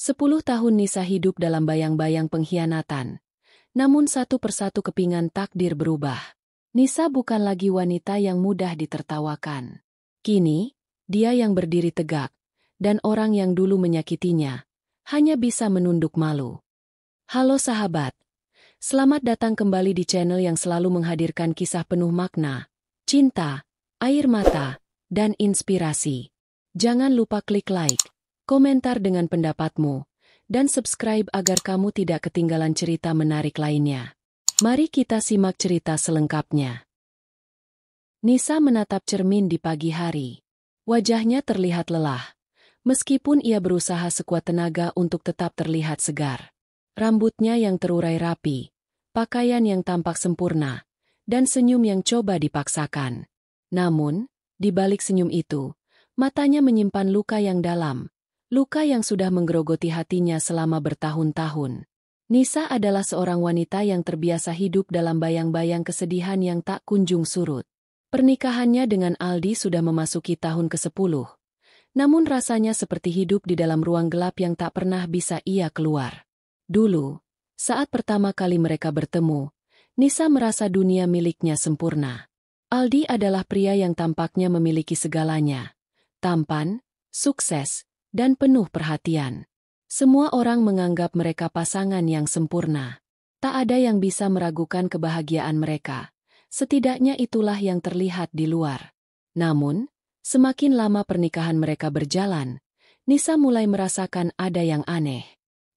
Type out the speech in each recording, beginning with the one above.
10 tahun Nisa hidup dalam bayang-bayang pengkhianatan. Namun satu persatu kepingan takdir berubah. Nisa bukan lagi wanita yang mudah ditertawakan. Kini, dia yang berdiri tegak, dan orang yang dulu menyakitinya, hanya bisa menunduk malu. Halo sahabat, selamat datang kembali di channel yang selalu menghadirkan kisah penuh makna, cinta, air mata, dan inspirasi. Jangan lupa klik like, komentar dengan pendapatmu, dan subscribe agar kamu tidak ketinggalan cerita menarik lainnya. Mari kita simak cerita selengkapnya. Nisa menatap cermin di pagi hari. Wajahnya terlihat lelah, meskipun ia berusaha sekuat tenaga untuk tetap terlihat segar. Rambutnya yang terurai rapi, pakaian yang tampak sempurna, dan senyum yang coba dipaksakan. Namun, di balik senyum itu, matanya menyimpan luka yang dalam. Luka yang sudah menggerogoti hatinya selama bertahun-tahun. Nisa adalah seorang wanita yang terbiasa hidup dalam bayang-bayang kesedihan yang tak kunjung surut. Pernikahannya dengan Aldi sudah memasuki tahun ke-10. Namun rasanya seperti hidup di dalam ruang gelap yang tak pernah bisa ia keluar. Dulu, saat pertama kali mereka bertemu, Nisa merasa dunia miliknya sempurna. Aldi adalah pria yang tampaknya memiliki segalanya. Tampan, sukses, dan penuh perhatian. Semua orang menganggap mereka pasangan yang sempurna. Tak ada yang bisa meragukan kebahagiaan mereka. Setidaknya itulah yang terlihat di luar. Namun, semakin lama pernikahan mereka berjalan, Nisa mulai merasakan ada yang aneh.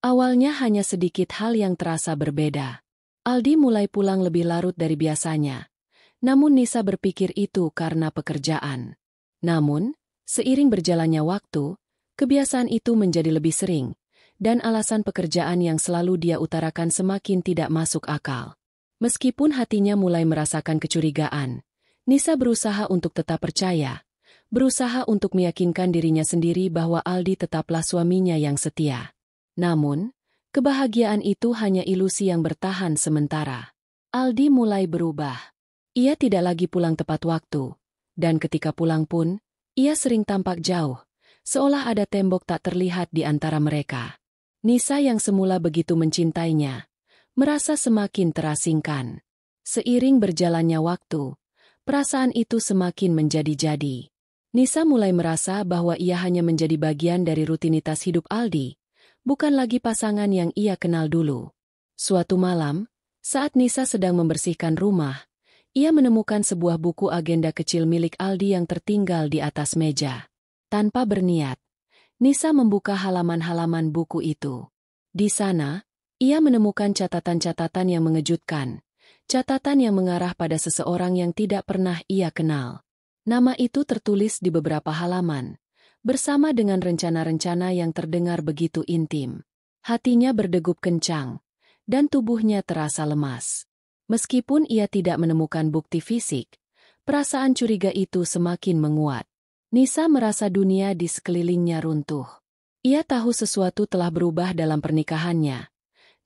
Awalnya hanya sedikit hal yang terasa berbeda. Aldi mulai pulang lebih larut dari biasanya. Namun Nisa berpikir itu karena pekerjaan. Namun, seiring berjalannya waktu, kebiasaan itu menjadi lebih sering, dan alasan pekerjaan yang selalu dia utarakan semakin tidak masuk akal. Meskipun hatinya mulai merasakan kecurigaan, Nisa berusaha untuk tetap percaya, berusaha untuk meyakinkan dirinya sendiri bahwa Aldi tetaplah suaminya yang setia. Namun, kebahagiaan itu hanya ilusi yang bertahan sementara. Aldi mulai berubah. Ia tidak lagi pulang tepat waktu, dan ketika pulang pun, ia sering tampak jauh, seolah ada tembok tak terlihat di antara mereka. Nisa yang semula begitu mencintainya, merasa semakin terasingkan. Seiring berjalannya waktu, perasaan itu semakin menjadi-jadi. Nisa mulai merasa bahwa ia hanya menjadi bagian dari rutinitas hidup Aldi, bukan lagi pasangan yang ia kenal dulu. Suatu malam, saat Nisa sedang membersihkan rumah, ia menemukan sebuah buku agenda kecil milik Aldi yang tertinggal di atas meja. Tanpa berniat, Nisa membuka halaman-halaman buku itu. Di sana, ia menemukan catatan-catatan yang mengejutkan. Catatan yang mengarah pada seseorang yang tidak pernah ia kenal. Nama itu tertulis di beberapa halaman, bersama dengan rencana-rencana yang terdengar begitu intim. Hatinya berdegup kencang, dan tubuhnya terasa lemas. Meskipun ia tidak menemukan bukti fisik, perasaan curiga itu semakin menguat. Nisa merasa dunia di sekelilingnya runtuh. Ia tahu sesuatu telah berubah dalam pernikahannya,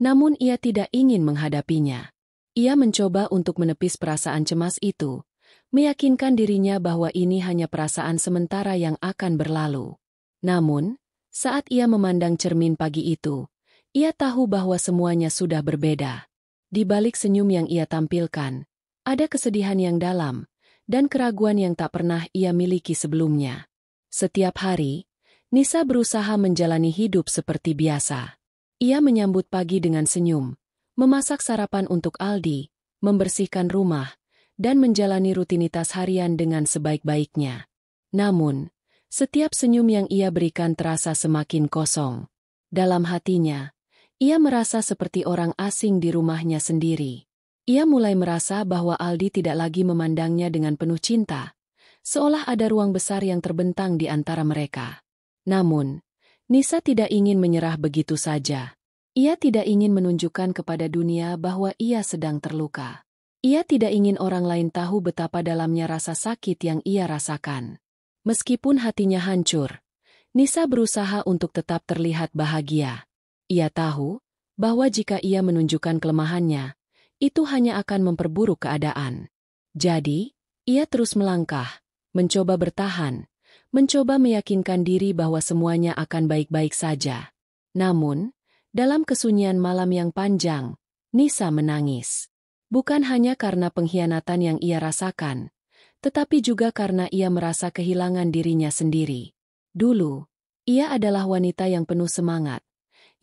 namun ia tidak ingin menghadapinya. Ia mencoba untuk menepis perasaan cemas itu, meyakinkan dirinya bahwa ini hanya perasaan sementara yang akan berlalu. Namun, saat ia memandang cermin pagi itu, ia tahu bahwa semuanya sudah berbeda. Di balik senyum yang ia tampilkan, ada kesedihan yang dalam, dan keraguan yang tak pernah ia miliki sebelumnya. Setiap hari, Nisa berusaha menjalani hidup seperti biasa. Ia menyambut pagi dengan senyum, memasak sarapan untuk Aldi, membersihkan rumah, dan menjalani rutinitas harian dengan sebaik-baiknya. Namun, setiap senyum yang ia berikan terasa semakin kosong. Dalam hatinya, ia merasa seperti orang asing di rumahnya sendiri. Ia mulai merasa bahwa Aldi tidak lagi memandangnya dengan penuh cinta, seolah ada ruang besar yang terbentang di antara mereka. Namun, Nisa tidak ingin menyerah begitu saja. Ia tidak ingin menunjukkan kepada dunia bahwa ia sedang terluka. Ia tidak ingin orang lain tahu betapa dalamnya rasa sakit yang ia rasakan. Meskipun hatinya hancur, Nisa berusaha untuk tetap terlihat bahagia. Ia tahu bahwa jika ia menunjukkan kelemahannya, itu hanya akan memperburuk keadaan. Jadi, ia terus melangkah, mencoba bertahan, mencoba meyakinkan diri bahwa semuanya akan baik-baik saja. Namun, dalam kesunyian malam yang panjang, Nisa menangis. Bukan hanya karena pengkhianatan yang ia rasakan, tetapi juga karena ia merasa kehilangan dirinya sendiri. Dulu, ia adalah wanita yang penuh semangat,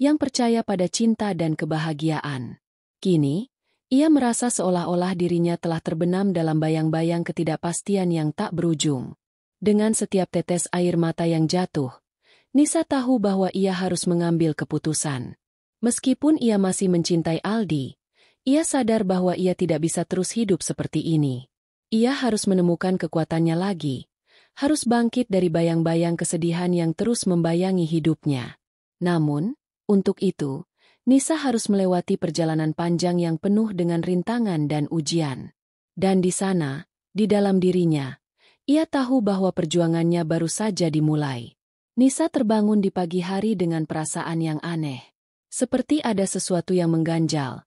yang percaya pada cinta dan kebahagiaan. Kini, ia merasa seolah-olah dirinya telah terbenam dalam bayang-bayang ketidakpastian yang tak berujung. Dengan setiap tetes air mata yang jatuh, Nisa tahu bahwa ia harus mengambil keputusan. Meskipun ia masih mencintai Aldi, ia sadar bahwa ia tidak bisa terus hidup seperti ini. Ia harus menemukan kekuatannya lagi, harus bangkit dari bayang-bayang kesedihan yang terus membayangi hidupnya. Namun, untuk itu, Nisa harus melewati perjalanan panjang yang penuh dengan rintangan dan ujian. Dan di sana, di dalam dirinya, ia tahu bahwa perjuangannya baru saja dimulai. Nisa terbangun di pagi hari dengan perasaan yang aneh. Seperti ada sesuatu yang mengganjal.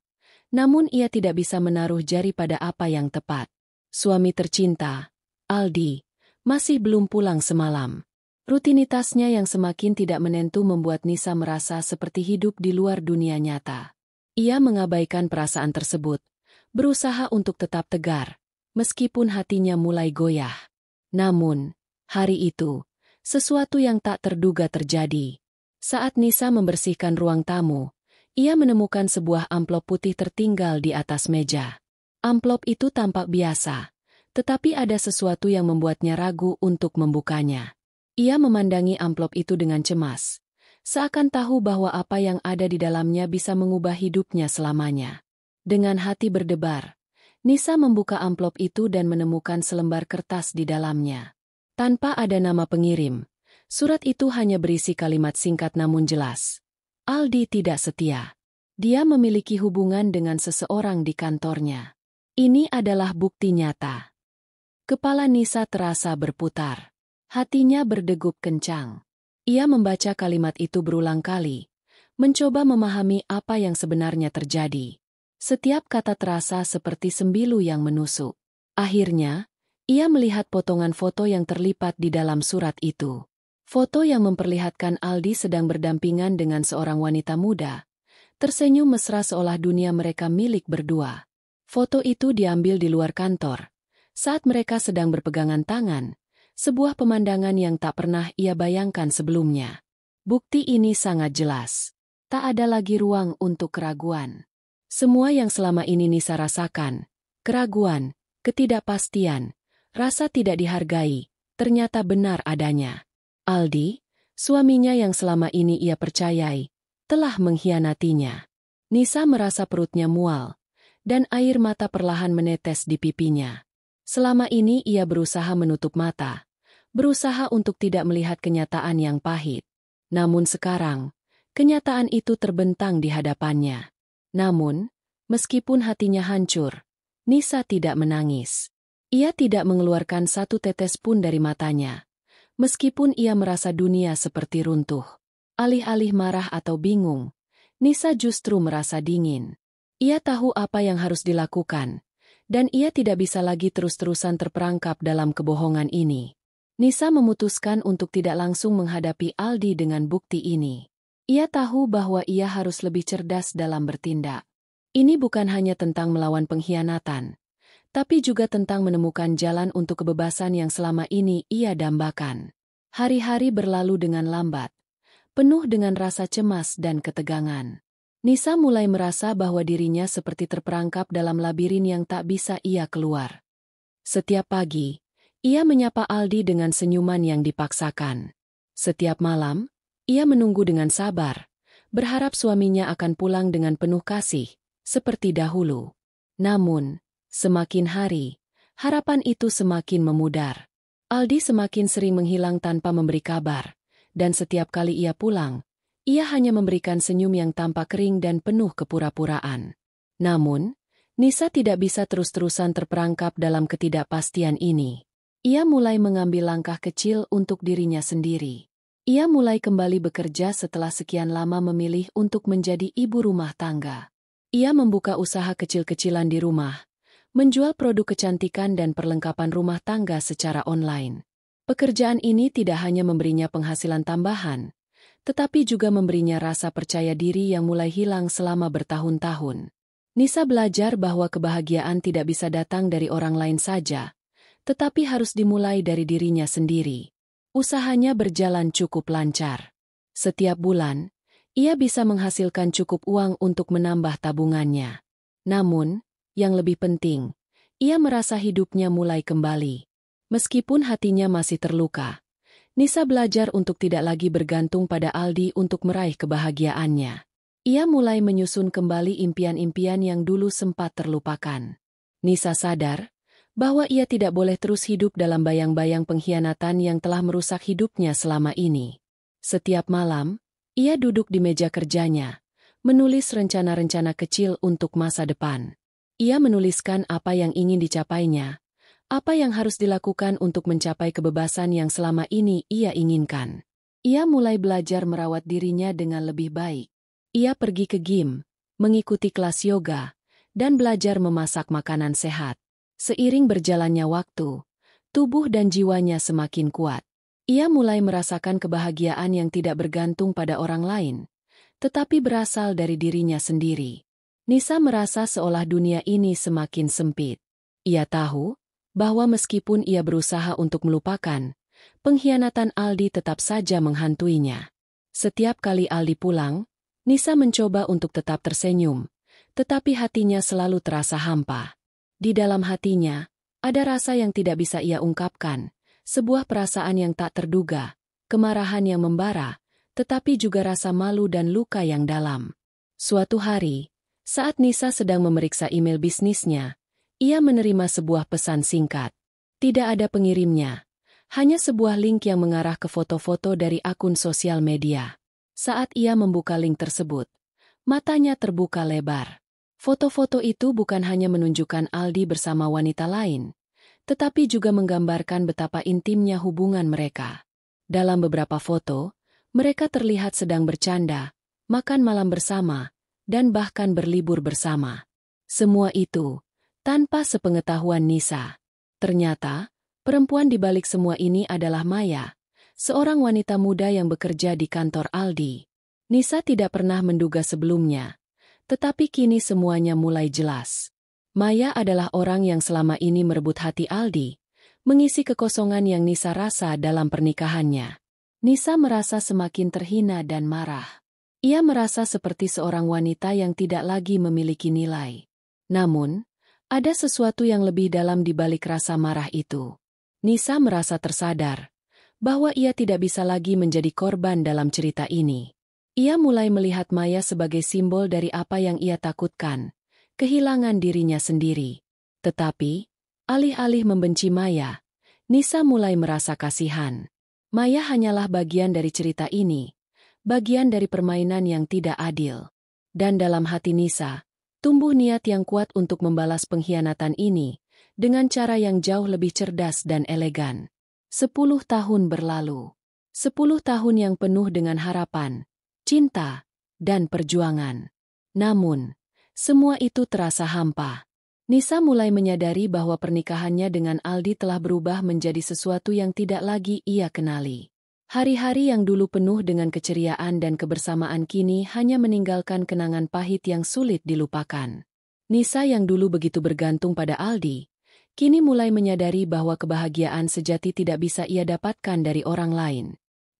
Namun ia tidak bisa menaruh jari pada apa yang tepat. Suami tercinta, Aldi, masih belum pulang semalam. Rutinitasnya yang semakin tidak menentu membuat Nisa merasa seperti hidup di luar dunia nyata. Ia mengabaikan perasaan tersebut, berusaha untuk tetap tegar, meskipun hatinya mulai goyah. Namun, hari itu, sesuatu yang tak terduga terjadi. Saat Nisa membersihkan ruang tamu, ia menemukan sebuah amplop putih tertinggal di atas meja. Amplop itu tampak biasa, tetapi ada sesuatu yang membuatnya ragu untuk membukanya. Ia memandangi amplop itu dengan cemas, seakan tahu bahwa apa yang ada di dalamnya bisa mengubah hidupnya selamanya. Dengan hati berdebar, Nisa membuka amplop itu dan menemukan selembar kertas di dalamnya. Tanpa ada nama pengirim, surat itu hanya berisi kalimat singkat namun jelas. Aldi tidak setia. Dia memiliki hubungan dengan seseorang di kantornya. Ini adalah bukti nyata. Kepala Nisa terasa berputar. Hatinya berdegup kencang. Ia membaca kalimat itu berulang kali, mencoba memahami apa yang sebenarnya terjadi. Setiap kata terasa seperti sembilu yang menusuk. Akhirnya, ia melihat potongan foto yang terlipat di dalam surat itu. Foto yang memperlihatkan Aldi sedang berdampingan dengan seorang wanita muda, tersenyum mesra seolah dunia mereka milik berdua. Foto itu diambil di luar kantor, saat mereka sedang berpegangan tangan. Sebuah pemandangan yang tak pernah ia bayangkan sebelumnya. Bukti ini sangat jelas. Tak ada lagi ruang untuk keraguan. Semua yang selama ini Nisa rasakan, keraguan, ketidakpastian, rasa tidak dihargai, ternyata benar adanya. Aldi, suaminya yang selama ini ia percayai, telah mengkhianatinya. Nisa merasa perutnya mual, dan air mata perlahan menetes di pipinya. Selama ini ia berusaha menutup mata, berusaha untuk tidak melihat kenyataan yang pahit. Namun sekarang, kenyataan itu terbentang di hadapannya. Namun, meskipun hatinya hancur, Nisa tidak menangis. Ia tidak mengeluarkan satu tetes pun dari matanya. Meskipun ia merasa dunia seperti runtuh. Alih-alih marah atau bingung, Nisa justru merasa dingin. Ia tahu apa yang harus dilakukan, dan ia tidak bisa lagi terus-terusan terperangkap dalam kebohongan ini. Nisa memutuskan untuk tidak langsung menghadapi Aldi dengan bukti ini. Ia tahu bahwa ia harus lebih cerdas dalam bertindak. Ini bukan hanya tentang melawan pengkhianatan, tapi juga tentang menemukan jalan untuk kebebasan yang selama ini ia dambakan. Hari-hari berlalu dengan lambat, penuh dengan rasa cemas dan ketegangan. Nisa mulai merasa bahwa dirinya seperti terperangkap dalam labirin yang tak bisa ia keluar. Setiap pagi, ia menyapa Aldi dengan senyuman yang dipaksakan. Setiap malam, ia menunggu dengan sabar, berharap suaminya akan pulang dengan penuh kasih, seperti dahulu. Namun, semakin hari, harapan itu semakin memudar. Aldi semakin sering menghilang tanpa memberi kabar, dan setiap kali ia pulang, ia hanya memberikan senyum yang tampak kering dan penuh kepura-puraan. Namun, Nisa tidak bisa terus-terusan terperangkap dalam ketidakpastian ini. Ia mulai mengambil langkah kecil untuk dirinya sendiri. Ia mulai kembali bekerja setelah sekian lama memilih untuk menjadi ibu rumah tangga. Ia membuka usaha kecil-kecilan di rumah, menjual produk kecantikan dan perlengkapan rumah tangga secara online. Pekerjaan ini tidak hanya memberinya penghasilan tambahan, tetapi juga memberinya rasa percaya diri yang mulai hilang selama bertahun-tahun. Nisa belajar bahwa kebahagiaan tidak bisa datang dari orang lain saja, tetapi harus dimulai dari dirinya sendiri. Usahanya berjalan cukup lancar. Setiap bulan, ia bisa menghasilkan cukup uang untuk menambah tabungannya. Namun, yang lebih penting, ia merasa hidupnya mulai kembali. Meskipun hatinya masih terluka, Nisa belajar untuk tidak lagi bergantung pada Aldi untuk meraih kebahagiaannya. Ia mulai menyusun kembali impian-impian yang dulu sempat terlupakan. Nisa sadar bahwa ia tidak boleh terus hidup dalam bayang-bayang pengkhianatan yang telah merusak hidupnya selama ini. Setiap malam, ia duduk di meja kerjanya, menulis rencana-rencana kecil untuk masa depan. Ia menuliskan apa yang ingin dicapainya, apa yang harus dilakukan untuk mencapai kebebasan yang selama ini ia inginkan. Ia mulai belajar merawat dirinya dengan lebih baik. Ia pergi ke gym, mengikuti kelas yoga, dan belajar memasak makanan sehat. Seiring berjalannya waktu, tubuh dan jiwanya semakin kuat. Ia mulai merasakan kebahagiaan yang tidak bergantung pada orang lain, tetapi berasal dari dirinya sendiri. Nisa merasa seolah dunia ini semakin sempit. Ia tahu bahwa meskipun ia berusaha untuk melupakan, pengkhianatan Aldi tetap saja menghantuinya. Setiap kali Aldi pulang, Nisa mencoba untuk tetap tersenyum, tetapi hatinya selalu terasa hampa. Di dalam hatinya, ada rasa yang tidak bisa ia ungkapkan, sebuah perasaan yang tak terduga, kemarahan yang membara, tetapi juga rasa malu dan luka yang dalam. Suatu hari, saat Nisa sedang memeriksa email bisnisnya, ia menerima sebuah pesan singkat. Tidak ada pengirimnya, hanya sebuah link yang mengarah ke foto-foto dari akun sosial media. Saat ia membuka link tersebut, matanya terbuka lebar. Foto-foto itu bukan hanya menunjukkan Aldi bersama wanita lain, tetapi juga menggambarkan betapa intimnya hubungan mereka. Dalam beberapa foto, mereka terlihat sedang bercanda, makan malam bersama, dan bahkan berlibur bersama. Semua itu tanpa sepengetahuan Nisa. Ternyata, perempuan di balik semua ini adalah Maya, seorang wanita muda yang bekerja di kantor Aldi. Nisa tidak pernah menduga sebelumnya, tetapi kini semuanya mulai jelas. Maya adalah orang yang selama ini merebut hati Aldi, mengisi kekosongan yang Nisa rasa dalam pernikahannya. Nisa merasa semakin terhina dan marah. Ia merasa seperti seorang wanita yang tidak lagi memiliki nilai. Namun, ada sesuatu yang lebih dalam di balik rasa marah itu. Nisa merasa tersadar bahwa ia tidak bisa lagi menjadi korban dalam cerita ini. Ia mulai melihat Maya sebagai simbol dari apa yang ia takutkan, kehilangan dirinya sendiri. Tetapi, alih-alih membenci Maya, Nisa mulai merasa kasihan. Maya hanyalah bagian dari cerita ini, bagian dari permainan yang tidak adil. Dan dalam hati Nisa, tumbuh niat yang kuat untuk membalas pengkhianatan ini, dengan cara yang jauh lebih cerdas dan elegan. 10 tahun berlalu. 10 tahun yang penuh dengan harapan, cinta, dan perjuangan. Namun, semua itu terasa hampa. Nisa mulai menyadari bahwa pernikahannya dengan Aldi telah berubah menjadi sesuatu yang tidak lagi ia kenali. Hari-hari yang dulu penuh dengan keceriaan dan kebersamaan kini hanya meninggalkan kenangan pahit yang sulit dilupakan. Nisa yang dulu begitu bergantung pada Aldi, kini mulai menyadari bahwa kebahagiaan sejati tidak bisa ia dapatkan dari orang lain.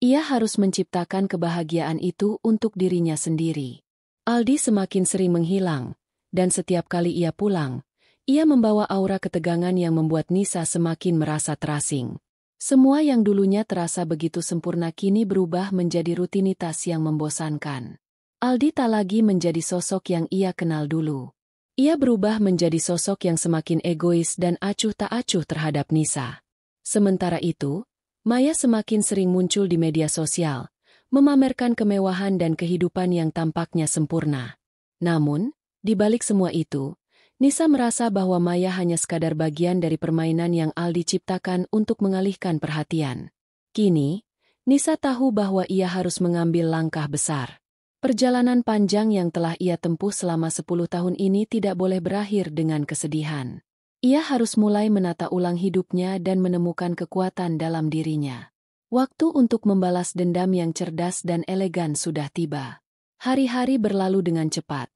Ia harus menciptakan kebahagiaan itu untuk dirinya sendiri. Aldi semakin sering menghilang, dan setiap kali ia pulang, ia membawa aura ketegangan yang membuat Nisa semakin merasa terasing. Semua yang dulunya terasa begitu sempurna kini berubah menjadi rutinitas yang membosankan. Aldi tak lagi menjadi sosok yang ia kenal dulu. Ia berubah menjadi sosok yang semakin egois dan acuh tak acuh terhadap Nisa. Sementara itu, Maya semakin sering muncul di media sosial, memamerkan kemewahan dan kehidupan yang tampaknya sempurna. Namun, di balik semua itu, Nisa merasa bahwa Maya hanya sekadar bagian dari permainan yang Aldi ciptakan untuk mengalihkan perhatian. Kini, Nisa tahu bahwa ia harus mengambil langkah besar. Perjalanan panjang yang telah ia tempuh selama 10 tahun ini tidak boleh berakhir dengan kesedihan. Ia harus mulai menata ulang hidupnya dan menemukan kekuatan dalam dirinya. Waktu untuk membalas dendam yang cerdas dan elegan sudah tiba. Hari-hari berlalu dengan cepat,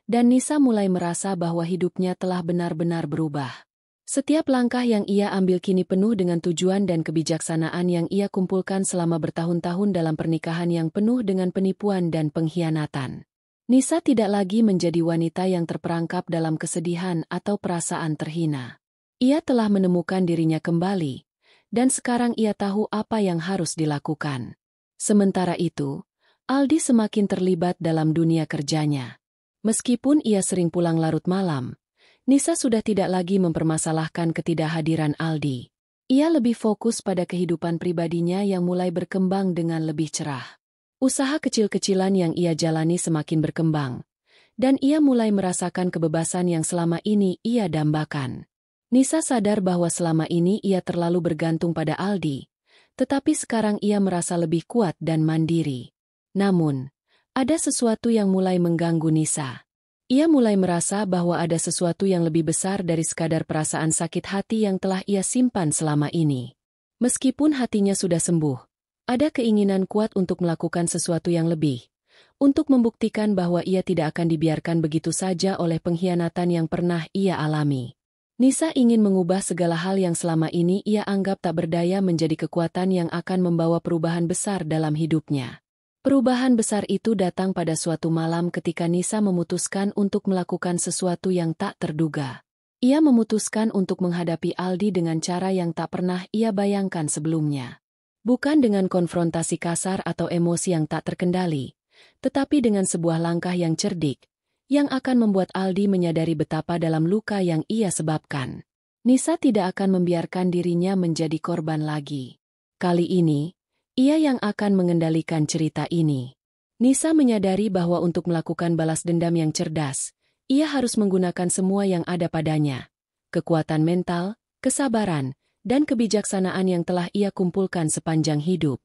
dan Nisa mulai merasa bahwa hidupnya telah benar-benar berubah. Setiap langkah yang ia ambil kini penuh dengan tujuan dan kebijaksanaan yang ia kumpulkan selama bertahun-tahun dalam pernikahan yang penuh dengan penipuan dan pengkhianatan. Nisa tidak lagi menjadi wanita yang terperangkap dalam kesedihan atau perasaan terhina. Ia telah menemukan dirinya kembali, dan sekarang ia tahu apa yang harus dilakukan. Sementara itu, Aldi semakin terlibat dalam dunia kerjanya. Meskipun ia sering pulang larut malam, Nisa sudah tidak lagi mempermasalahkan ketidakhadiran Aldi. Ia lebih fokus pada kehidupan pribadinya yang mulai berkembang dengan lebih cerah. Usaha kecil-kecilan yang ia jalani semakin berkembang, dan ia mulai merasakan kebebasan yang selama ini ia dambakan. Nisa sadar bahwa selama ini ia terlalu bergantung pada Aldi, tetapi sekarang ia merasa lebih kuat dan mandiri. Namun, ada sesuatu yang mulai mengganggu Nisa. Ia mulai merasa bahwa ada sesuatu yang lebih besar dari sekadar perasaan sakit hati yang telah ia simpan selama ini. Meskipun hatinya sudah sembuh, ada keinginan kuat untuk melakukan sesuatu yang lebih, untuk membuktikan bahwa ia tidak akan dibiarkan begitu saja oleh pengkhianatan yang pernah ia alami. Nisa ingin mengubah segala hal yang selama ini ia anggap tak berdaya menjadi kekuatan yang akan membawa perubahan besar dalam hidupnya. Perubahan besar itu datang pada suatu malam ketika Nisa memutuskan untuk melakukan sesuatu yang tak terduga. Ia memutuskan untuk menghadapi Aldi dengan cara yang tak pernah ia bayangkan sebelumnya. Bukan dengan konfrontasi kasar atau emosi yang tak terkendali, tetapi dengan sebuah langkah yang cerdik, yang akan membuat Aldi menyadari betapa dalam luka yang ia sebabkan. Nisa tidak akan membiarkan dirinya menjadi korban lagi. Kali ini, ia yang akan mengendalikan cerita ini. Nisa menyadari bahwa untuk melakukan balas dendam yang cerdas, ia harus menggunakan semua yang ada padanya. Kekuatan mental, kesabaran, dan kebijaksanaan yang telah ia kumpulkan sepanjang hidup.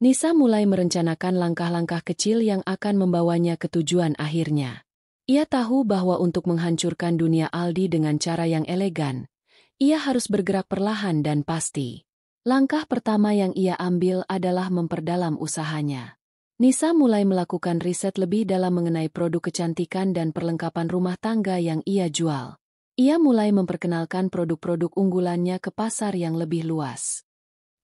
Nisa mulai merencanakan langkah-langkah kecil yang akan membawanya ke tujuan akhirnya. Ia tahu bahwa untuk menghancurkan dunia Aldi dengan cara yang elegan, ia harus bergerak perlahan dan pasti. Langkah pertama yang ia ambil adalah memperdalam usahanya. Nisa mulai melakukan riset lebih dalam mengenai produk kecantikan dan perlengkapan rumah tangga yang ia jual. Ia mulai memperkenalkan produk-produk unggulannya ke pasar yang lebih luas.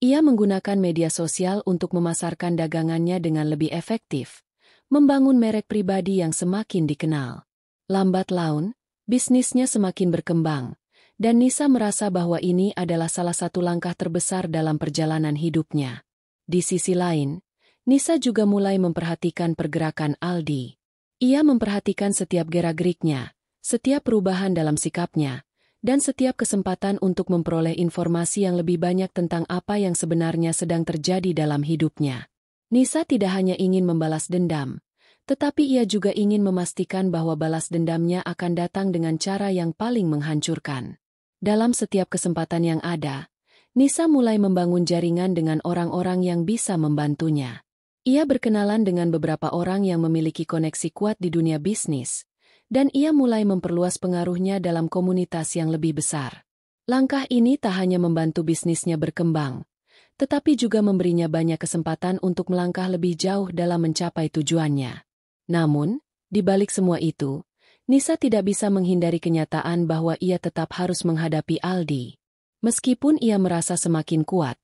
Ia menggunakan media sosial untuk memasarkan dagangannya dengan lebih efektif, membangun merek pribadi yang semakin dikenal. Lambat laun, bisnisnya semakin berkembang, dan Nisa merasa bahwa ini adalah salah satu langkah terbesar dalam perjalanan hidupnya. Di sisi lain, Nisa juga mulai memperhatikan pergerakan Aldi. Ia memperhatikan setiap gerak-geriknya, setiap perubahan dalam sikapnya, dan setiap kesempatan untuk memperoleh informasi yang lebih banyak tentang apa yang sebenarnya sedang terjadi dalam hidupnya. Nisa tidak hanya ingin membalas dendam, tetapi ia juga ingin memastikan bahwa balas dendamnya akan datang dengan cara yang paling menghancurkan. Dalam setiap kesempatan yang ada, Nisa mulai membangun jaringan dengan orang-orang yang bisa membantunya. Ia berkenalan dengan beberapa orang yang memiliki koneksi kuat di dunia bisnis, dan ia mulai memperluas pengaruhnya dalam komunitas yang lebih besar. Langkah ini tak hanya membantu bisnisnya berkembang, tetapi juga memberinya banyak kesempatan untuk melangkah lebih jauh dalam mencapai tujuannya. Namun, di balik semua itu, Nisa tidak bisa menghindari kenyataan bahwa ia tetap harus menghadapi Aldi. Meskipun ia merasa semakin kuat,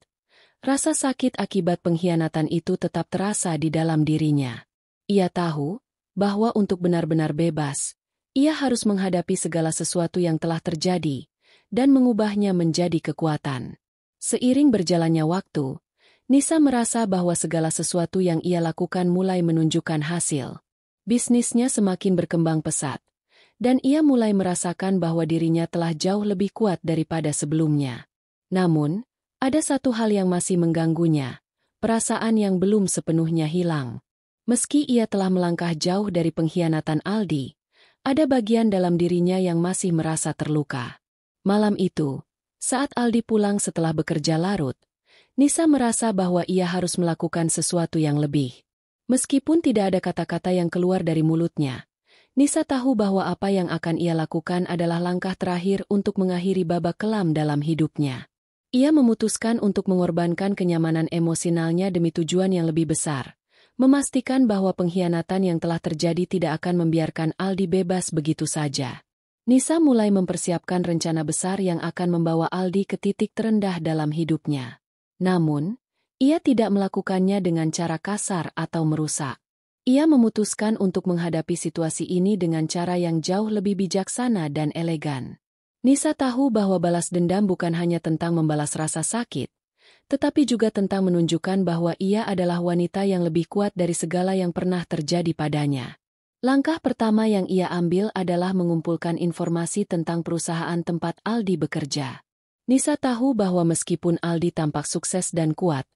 rasa sakit akibat pengkhianatan itu tetap terasa di dalam dirinya. Ia tahu bahwa untuk benar-benar bebas, ia harus menghadapi segala sesuatu yang telah terjadi dan mengubahnya menjadi kekuatan. Seiring berjalannya waktu, Nisa merasa bahwa segala sesuatu yang ia lakukan mulai menunjukkan hasil. Bisnisnya semakin berkembang pesat, dan ia mulai merasakan bahwa dirinya telah jauh lebih kuat daripada sebelumnya. Namun, ada satu hal yang masih mengganggunya, perasaan yang belum sepenuhnya hilang. Meski ia telah melangkah jauh dari pengkhianatan Aldi, ada bagian dalam dirinya yang masih merasa terluka. Malam itu, saat Aldi pulang setelah bekerja larut, Nisa merasa bahwa ia harus melakukan sesuatu yang lebih. Meskipun tidak ada kata-kata yang keluar dari mulutnya, Nisa tahu bahwa apa yang akan ia lakukan adalah langkah terakhir untuk mengakhiri babak kelam dalam hidupnya. Ia memutuskan untuk mengorbankan kenyamanan emosionalnya demi tujuan yang lebih besar, memastikan bahwa pengkhianatan yang telah terjadi tidak akan membiarkan Aldi bebas begitu saja. Nisa mulai mempersiapkan rencana besar yang akan membawa Aldi ke titik terendah dalam hidupnya. Namun, ia tidak melakukannya dengan cara kasar atau merusak. Ia memutuskan untuk menghadapi situasi ini dengan cara yang jauh lebih bijaksana dan elegan. Nisa tahu bahwa balas dendam bukan hanya tentang membalas rasa sakit, tetapi juga tentang menunjukkan bahwa ia adalah wanita yang lebih kuat dari segala yang pernah terjadi padanya. Langkah pertama yang ia ambil adalah mengumpulkan informasi tentang perusahaan tempat Aldi bekerja. Nisa tahu bahwa meskipun Aldi tampak sukses dan kuat,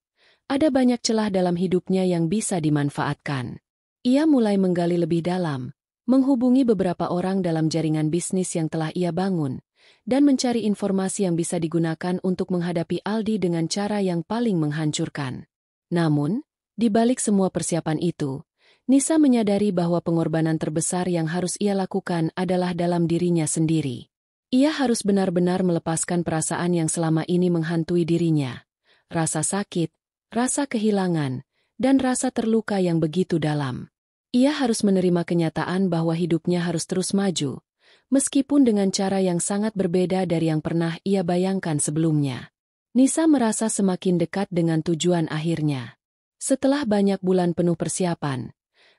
ada banyak celah dalam hidupnya yang bisa dimanfaatkan. Ia mulai menggali lebih dalam, menghubungi beberapa orang dalam jaringan bisnis yang telah ia bangun, dan mencari informasi yang bisa digunakan untuk menghadapi Aldi dengan cara yang paling menghancurkan. Namun, di balik semua persiapan itu, Nisa menyadari bahwa pengorbanan terbesar yang harus ia lakukan adalah dalam dirinya sendiri. Ia harus benar-benar melepaskan perasaan yang selama ini menghantui dirinya. Rasa sakit, rasa kehilangan, dan rasa terluka yang begitu dalam. Ia harus menerima kenyataan bahwa hidupnya harus terus maju, meskipun dengan cara yang sangat berbeda dari yang pernah ia bayangkan sebelumnya. Nisa merasa semakin dekat dengan tujuan akhirnya. Setelah banyak bulan penuh persiapan,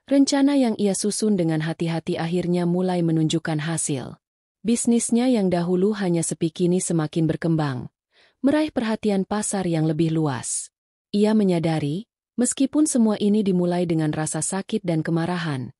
rencana yang ia susun dengan hati-hati akhirnya mulai menunjukkan hasil. Bisnisnya yang dahulu hanya sepi kini semakin berkembang, meraih perhatian pasar yang lebih luas. Ia menyadari, meskipun semua ini dimulai dengan rasa sakit dan kemarahan,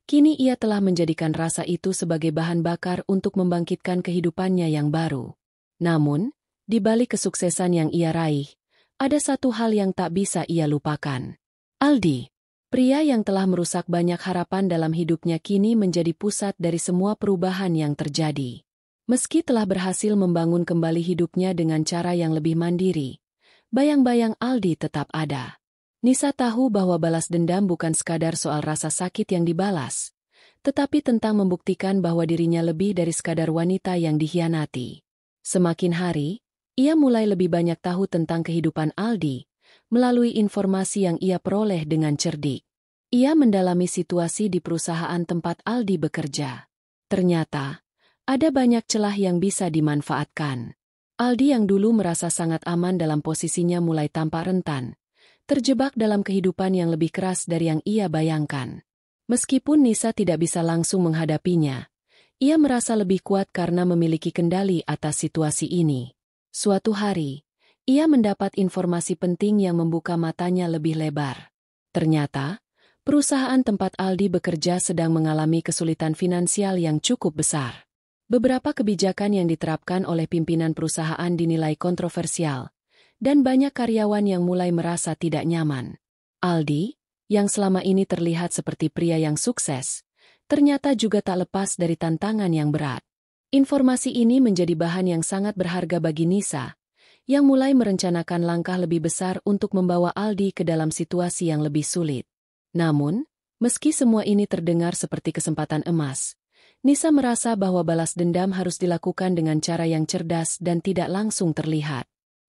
kini ia telah menjadikan rasa itu sebagai bahan bakar untuk membangkitkan kehidupannya yang baru. Namun, di balik kesuksesan yang ia raih, ada satu hal yang tak bisa ia lupakan. Aldi, pria yang telah merusak banyak harapan dalam hidupnya kini menjadi pusat dari semua perubahan yang terjadi. Meski telah berhasil membangun kembali hidupnya dengan cara yang lebih mandiri, bayang-bayang Aldi tetap ada. Nisa tahu bahwa balas dendam bukan sekadar soal rasa sakit yang dibalas, tetapi tentang membuktikan bahwa dirinya lebih dari sekadar wanita yang dikhianati. Semakin hari, ia mulai lebih banyak tahu tentang kehidupan Aldi, melalui informasi yang ia peroleh dengan cerdik. Ia mendalami situasi di perusahaan tempat Aldi bekerja. Ternyata, ada banyak celah yang bisa dimanfaatkan. Aldi yang dulu merasa sangat aman dalam posisinya mulai tampak rentan, terjebak dalam kehidupan yang lebih keras dari yang ia bayangkan. Meskipun Nisa tidak bisa langsung menghadapinya, ia merasa lebih kuat karena memiliki kendali atas situasi ini. Suatu hari, ia mendapat informasi penting yang membuka matanya lebih lebar. Ternyata, perusahaan tempat Aldi bekerja sedang mengalami kesulitan finansial yang cukup besar. Beberapa kebijakan yang diterapkan oleh pimpinan perusahaan dinilai kontroversial, dan banyak karyawan yang mulai merasa tidak nyaman. Aldi, yang selama ini terlihat seperti pria yang sukses, ternyata juga tak lepas dari tantangan yang berat. Informasi ini menjadi bahan yang sangat berharga bagi Nisa, yang mulai merencanakan langkah lebih besar untuk membawa Aldi ke dalam situasi yang lebih sulit. Namun, meski semua ini terdengar seperti kesempatan emas, Nisa merasa bahwa balas dendam harus dilakukan dengan cara yang cerdas dan tidak langsung terlihat.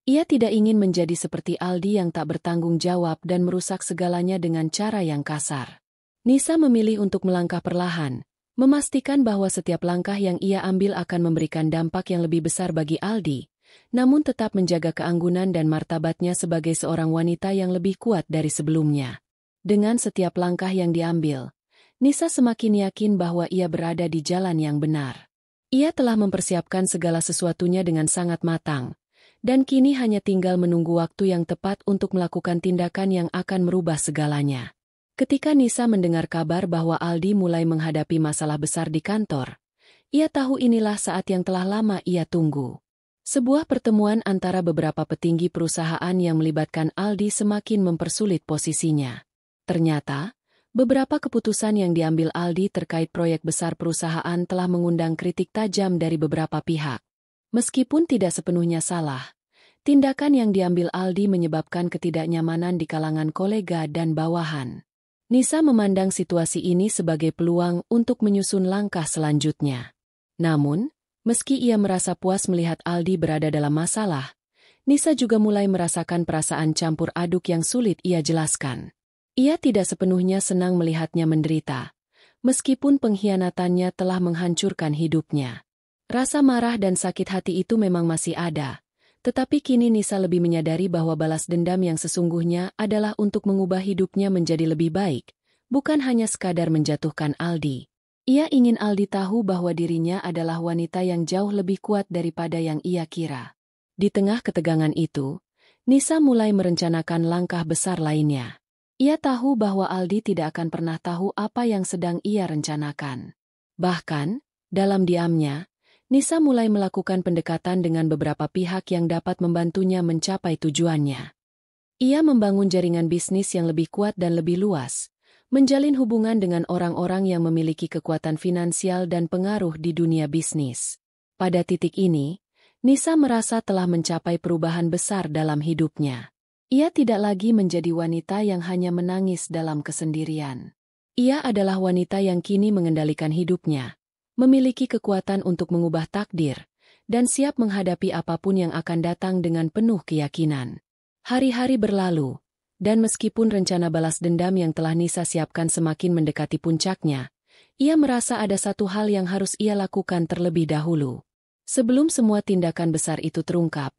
Ia tidak ingin menjadi seperti Aldi yang tak bertanggung jawab dan merusak segalanya dengan cara yang kasar. Nisa memilih untuk melangkah perlahan, memastikan bahwa setiap langkah yang ia ambil akan memberikan dampak yang lebih besar bagi Aldi, namun tetap menjaga keanggunan dan martabatnya sebagai seorang wanita yang lebih kuat dari sebelumnya. Dengan setiap langkah yang diambil, Nisa semakin yakin bahwa ia berada di jalan yang benar. Ia telah mempersiapkan segala sesuatunya dengan sangat matang, dan kini hanya tinggal menunggu waktu yang tepat untuk melakukan tindakan yang akan merubah segalanya. Ketika Nisa mendengar kabar bahwa Aldi mulai menghadapi masalah besar di kantor, ia tahu inilah saat yang telah lama ia tunggu. Sebuah pertemuan antara beberapa petinggi perusahaan yang melibatkan Aldi semakin mempersulit posisinya. Ternyata, beberapa keputusan yang diambil Aldi terkait proyek besar perusahaan telah mengundang kritik tajam dari beberapa pihak. Meskipun tidak sepenuhnya salah, tindakan yang diambil Aldi menyebabkan ketidaknyamanan di kalangan kolega dan bawahan. Nisa memandang situasi ini sebagai peluang untuk menyusun langkah selanjutnya. Namun, meski ia merasa puas melihat Aldi berada dalam masalah, Nisa juga mulai merasakan perasaan campur aduk yang sulit ia jelaskan. Ia tidak sepenuhnya senang melihatnya menderita, meskipun pengkhianatannya telah menghancurkan hidupnya. Rasa marah dan sakit hati itu memang masih ada, tetapi kini Nisa lebih menyadari bahwa balas dendam yang sesungguhnya adalah untuk mengubah hidupnya menjadi lebih baik, bukan hanya sekadar menjatuhkan Aldi. Ia ingin Aldi tahu bahwa dirinya adalah wanita yang jauh lebih kuat daripada yang ia kira. Di tengah ketegangan itu, Nisa mulai merencanakan langkah besar lainnya. Ia tahu bahwa Aldi tidak akan pernah tahu apa yang sedang ia rencanakan. Bahkan, dalam diamnya, Nisa mulai melakukan pendekatan dengan beberapa pihak yang dapat membantunya mencapai tujuannya. Ia membangun jaringan bisnis yang lebih kuat dan lebih luas, menjalin hubungan dengan orang-orang yang memiliki kekuatan finansial dan pengaruh di dunia bisnis. Pada titik ini, Nisa merasa telah mencapai perubahan besar dalam hidupnya. Ia tidak lagi menjadi wanita yang hanya menangis dalam kesendirian. Ia adalah wanita yang kini mengendalikan hidupnya, memiliki kekuatan untuk mengubah takdir, dan siap menghadapi apapun yang akan datang dengan penuh keyakinan. Hari-hari berlalu, dan meskipun rencana balas dendam yang telah Nisa siapkan semakin mendekati puncaknya, ia merasa ada satu hal yang harus ia lakukan terlebih dahulu. Sebelum semua tindakan besar itu terungkap,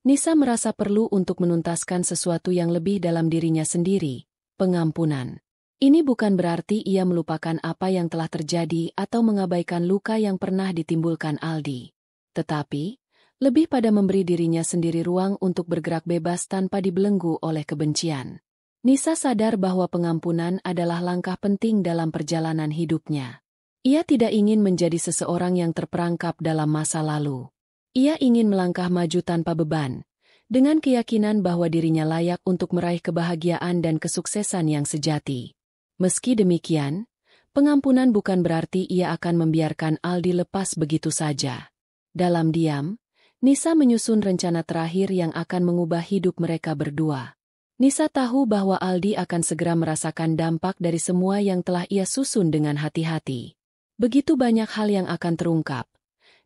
Nisa merasa perlu untuk menuntaskan sesuatu yang lebih dalam dirinya sendiri, pengampunan. Ini bukan berarti ia melupakan apa yang telah terjadi atau mengabaikan luka yang pernah ditimbulkan Aldi. Tetapi, lebih pada memberi dirinya sendiri ruang untuk bergerak bebas tanpa dibelenggu oleh kebencian. Nisa sadar bahwa pengampunan adalah langkah penting dalam perjalanan hidupnya. Ia tidak ingin menjadi seseorang yang terperangkap dalam masa lalu. Ia ingin melangkah maju tanpa beban, dengan keyakinan bahwa dirinya layak untuk meraih kebahagiaan dan kesuksesan yang sejati. Meski demikian, pengampunan bukan berarti ia akan membiarkan Aldi lepas begitu saja. Dalam diam, Nisa menyusun rencana terakhir yang akan mengubah hidup mereka berdua. Nisa tahu bahwa Aldi akan segera merasakan dampak dari semua yang telah ia susun dengan hati-hati. Begitu banyak hal yang akan terungkap,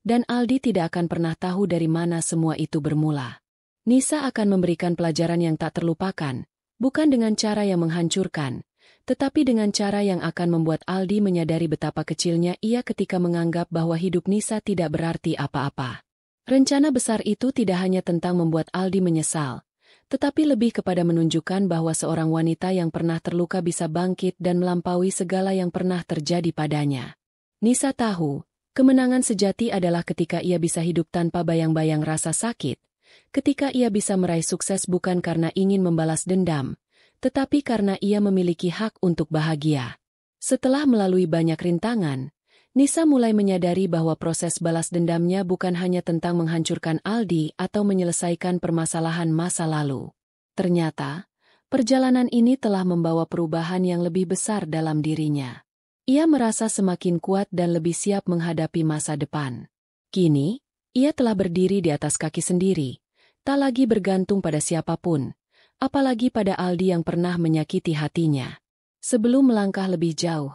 dan Aldi tidak akan pernah tahu dari mana semua itu bermula. Nisa akan memberikan pelajaran yang tak terlupakan, bukan dengan cara yang menghancurkan, tetapi dengan cara yang akan membuat Aldi menyadari betapa kecilnya ia ketika menganggap bahwa hidup Nisa tidak berarti apa-apa. Rencana besar itu tidak hanya tentang membuat Aldi menyesal, tetapi lebih kepada menunjukkan bahwa seorang wanita yang pernah terluka bisa bangkit dan melampaui segala yang pernah terjadi padanya. Nisa tahu, kemenangan sejati adalah ketika ia bisa hidup tanpa bayang-bayang rasa sakit, ketika ia bisa meraih sukses bukan karena ingin membalas dendam, tetapi karena ia memiliki hak untuk bahagia. Setelah melalui banyak rintangan, Nisa mulai menyadari bahwa proses balas dendamnya bukan hanya tentang menghancurkan Aldi atau menyelesaikan permasalahan masa lalu. Ternyata, perjalanan ini telah membawa perubahan yang lebih besar dalam dirinya. Ia merasa semakin kuat dan lebih siap menghadapi masa depan. Kini, ia telah berdiri di atas kaki sendiri, tak lagi bergantung pada siapapun, apalagi pada Aldi yang pernah menyakiti hatinya. Sebelum melangkah lebih jauh,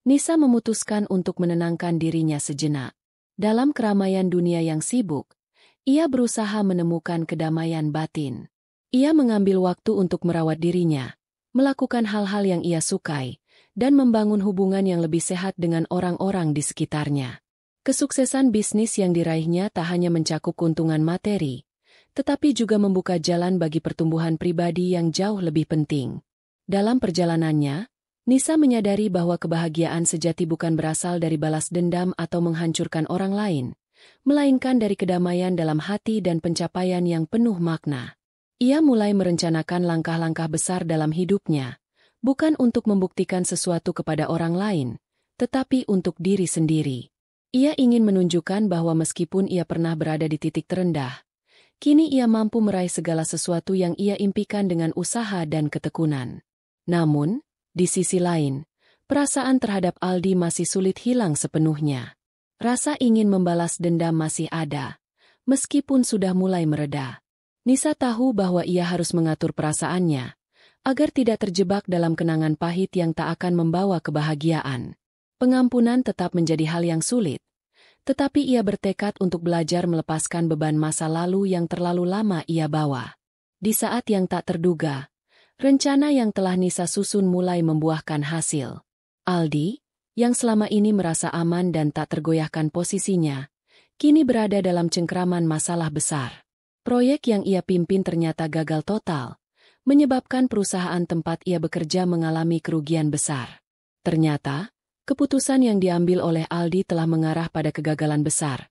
Nisa memutuskan untuk menenangkan dirinya sejenak. Dalam keramaian dunia yang sibuk, ia berusaha menemukan kedamaian batin. Ia mengambil waktu untuk merawat dirinya, melakukan hal-hal yang ia sukai, dan membangun hubungan yang lebih sehat dengan orang-orang di sekitarnya. Kesuksesan bisnis yang diraihnya tak hanya mencakup keuntungan materi, tetapi juga membuka jalan bagi pertumbuhan pribadi yang jauh lebih penting. Dalam perjalanannya, Nisa menyadari bahwa kebahagiaan sejati bukan berasal dari balas dendam atau menghancurkan orang lain, melainkan dari kedamaian dalam hati dan pencapaian yang penuh makna. Ia mulai merencanakan langkah-langkah besar dalam hidupnya, bukan untuk membuktikan sesuatu kepada orang lain, tetapi untuk diri sendiri. Ia ingin menunjukkan bahwa meskipun ia pernah berada di titik terendah, kini ia mampu meraih segala sesuatu yang ia impikan dengan usaha dan ketekunan. Namun, di sisi lain, perasaan terhadap Aldi masih sulit hilang sepenuhnya. Rasa ingin membalas dendam masih ada, meskipun sudah mulai mereda. Nisa tahu bahwa ia harus mengatur perasaannya, agar tidak terjebak dalam kenangan pahit yang tak akan membawa kebahagiaan. Pengampunan tetap menjadi hal yang sulit, Tetapi ia bertekad untuk belajar melepaskan beban masa lalu yang terlalu lama ia bawa. Di saat yang tak terduga, rencana yang telah Nisa susun mulai membuahkan hasil. Aldi, yang selama ini merasa aman dan tak tergoyahkan posisinya, kini berada dalam cengkraman masalah besar. Proyek yang ia pimpin ternyata gagal total, menyebabkan perusahaan tempat ia bekerja mengalami kerugian besar. Ternyata, keputusan yang diambil oleh Aldi telah mengarah pada kegagalan besar,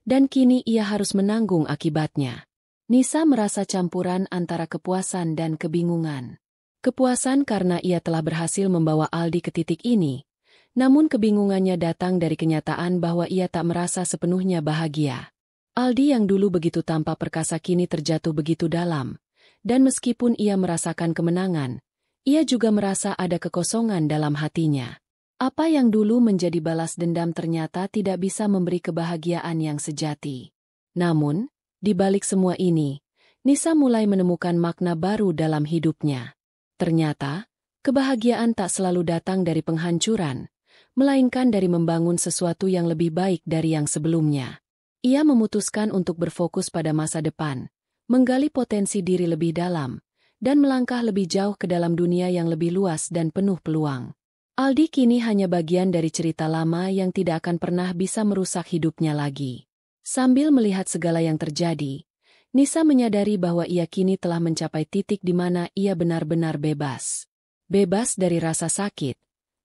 dan kini ia harus menanggung akibatnya. Nisa merasa campuran antara kepuasan dan kebingungan. Kepuasan karena ia telah berhasil membawa Aldi ke titik ini, namun kebingungannya datang dari kenyataan bahwa ia tak merasa sepenuhnya bahagia. Aldi yang dulu begitu tampak perkasa kini terjatuh begitu dalam, dan meskipun ia merasakan kemenangan, ia juga merasa ada kekosongan dalam hatinya. Apa yang dulu menjadi balas dendam ternyata tidak bisa memberi kebahagiaan yang sejati. Namun, di balik semua ini, Nisa mulai menemukan makna baru dalam hidupnya. Ternyata, kebahagiaan tak selalu datang dari penghancuran, melainkan dari membangun sesuatu yang lebih baik dari yang sebelumnya. Ia memutuskan untuk berfokus pada masa depan, menggali potensi diri lebih dalam, dan melangkah lebih jauh ke dalam dunia yang lebih luas dan penuh peluang. Aldi kini hanya bagian dari cerita lama yang tidak akan pernah bisa merusak hidupnya lagi. Sambil melihat segala yang terjadi, Nisa menyadari bahwa ia kini telah mencapai titik di mana ia benar-benar bebas. Bebas dari rasa sakit,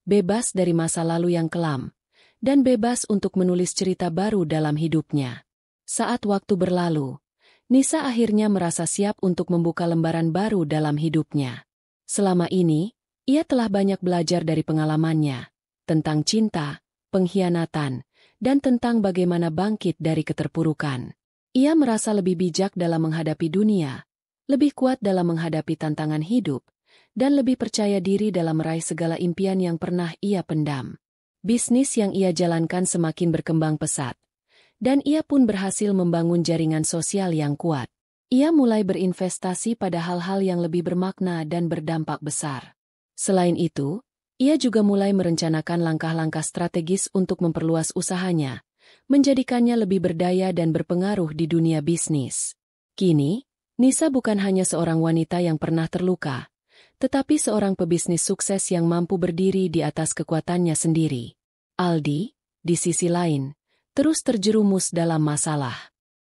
bebas dari masa lalu yang kelam, dan bebas untuk menulis cerita baru dalam hidupnya. Saat waktu berlalu, Nisa akhirnya merasa siap untuk membuka lembaran baru dalam hidupnya. Selama ini, ia telah banyak belajar dari pengalamannya, tentang cinta, pengkhianatan, dan tentang bagaimana bangkit dari keterpurukan. Ia merasa lebih bijak dalam menghadapi dunia, lebih kuat dalam menghadapi tantangan hidup, dan lebih percaya diri dalam meraih segala impian yang pernah ia pendam. Bisnis yang ia jalankan semakin berkembang pesat, dan ia pun berhasil membangun jaringan sosial yang kuat. Ia mulai berinvestasi pada hal-hal yang lebih bermakna dan berdampak besar. Selain itu, ia juga mulai merencanakan langkah-langkah strategis untuk memperluas usahanya, menjadikannya lebih berdaya dan berpengaruh di dunia bisnis. Kini, Nisa bukan hanya seorang wanita yang pernah terluka, tetapi seorang pebisnis sukses yang mampu berdiri di atas kekuatannya sendiri. Aldi, di sisi lain, terus terjerumus dalam masalah.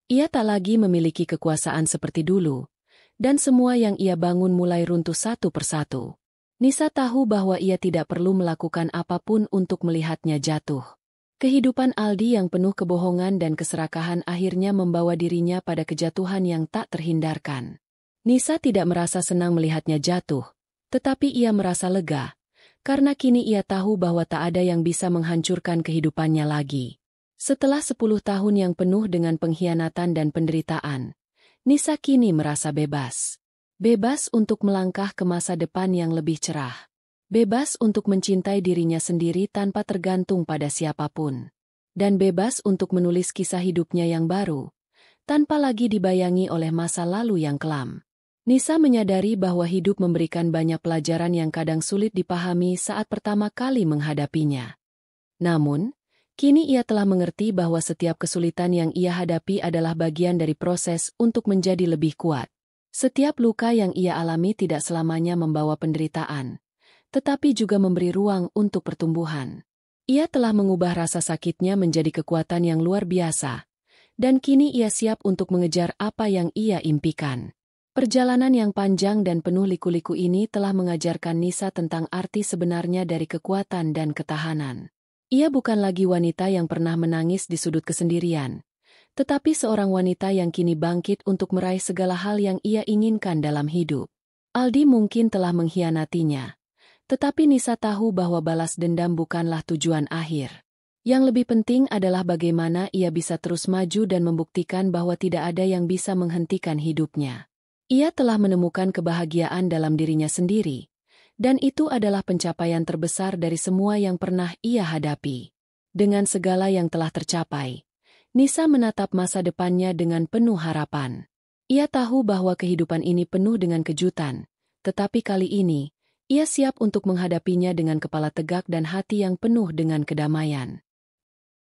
Ia tak lagi memiliki kekuasaan seperti dulu, dan semua yang ia bangun mulai runtuh satu persatu. Nisa tahu bahwa ia tidak perlu melakukan apapun untuk melihatnya jatuh. Kehidupan Aldi yang penuh kebohongan dan keserakahan akhirnya membawa dirinya pada kejatuhan yang tak terhindarkan. Nisa tidak merasa senang melihatnya jatuh, tetapi ia merasa lega, karena kini ia tahu bahwa tak ada yang bisa menghancurkan kehidupannya lagi. Setelah 10 tahun yang penuh dengan pengkhianatan dan penderitaan, Nisa kini merasa bebas. Bebas untuk melangkah ke masa depan yang lebih cerah. Bebas untuk mencintai dirinya sendiri tanpa tergantung pada siapapun. Dan bebas untuk menulis kisah hidupnya yang baru, tanpa lagi dibayangi oleh masa lalu yang kelam. Nisa menyadari bahwa hidup memberikan banyak pelajaran yang kadang sulit dipahami saat pertama kali menghadapinya. Namun, kini ia telah mengerti bahwa setiap kesulitan yang ia hadapi adalah bagian dari proses untuk menjadi lebih kuat. Setiap luka yang ia alami tidak selamanya membawa penderitaan, tetapi juga memberi ruang untuk pertumbuhan. Ia telah mengubah rasa sakitnya menjadi kekuatan yang luar biasa, dan kini ia siap untuk mengejar apa yang ia impikan. Perjalanan yang panjang dan penuh liku-liku ini telah mengajarkan Nisa tentang arti sebenarnya dari kekuatan dan ketahanan. Ia bukan lagi wanita yang pernah menangis di sudut kesendirian, tetapi seorang wanita yang kini bangkit untuk meraih segala hal yang ia inginkan dalam hidup. Aldi mungkin telah mengkhianatinya, tetapi Nisa tahu bahwa balas dendam bukanlah tujuan akhir. Yang lebih penting adalah bagaimana ia bisa terus maju dan membuktikan bahwa tidak ada yang bisa menghentikan hidupnya. Ia telah menemukan kebahagiaan dalam dirinya sendiri, dan itu adalah pencapaian terbesar dari semua yang pernah ia hadapi. Dengan segala yang telah tercapai, Nisa menatap masa depannya dengan penuh harapan. Ia tahu bahwa kehidupan ini penuh dengan kejutan, tetapi kali ini, ia siap untuk menghadapinya dengan kepala tegak dan hati yang penuh dengan kedamaian.